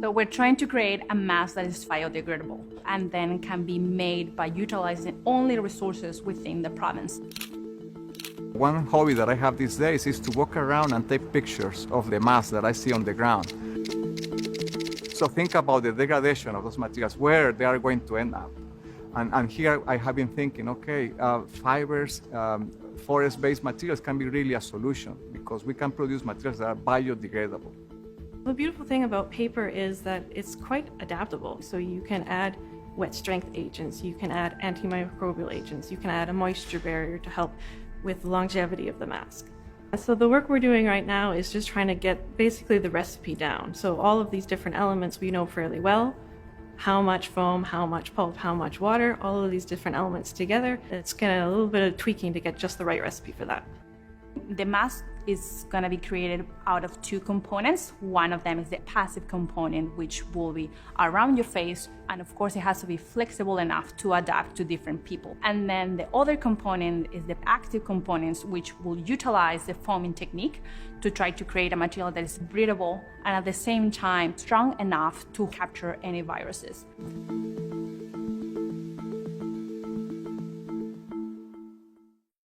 So we're trying to create a mask that is biodegradable and then can be made by utilizing only resources within the province. One hobby that I have these days is to walk around and take pictures of the masks that I see on the ground. So think about the degradation of those materials, where they are going to end up. And here I have been thinking, okay, fibers, forest-based materials can be really a solution because we can produce materials that are biodegradable. The beautiful thing about paper is that it's quite adaptable. So you can add wet strength agents, you can add antimicrobial agents, you can add a moisture barrier to help with longevity of the mask. So the work we're doing right now is just trying to get basically the recipe down. So all of these different elements we know fairly well. How much foam, how much pulp, how much water, all of these different elements together. It's kind of a little bit of tweaking to get just the right recipe for that. The mask is going to be created out of two components. One of them is the passive component, which will be around your face, and of course it has to be flexible enough to adapt to different people. And then the other component is the active components, which will utilize the foaming technique to try to create a material that is breathable and at the same time strong enough to capture any viruses.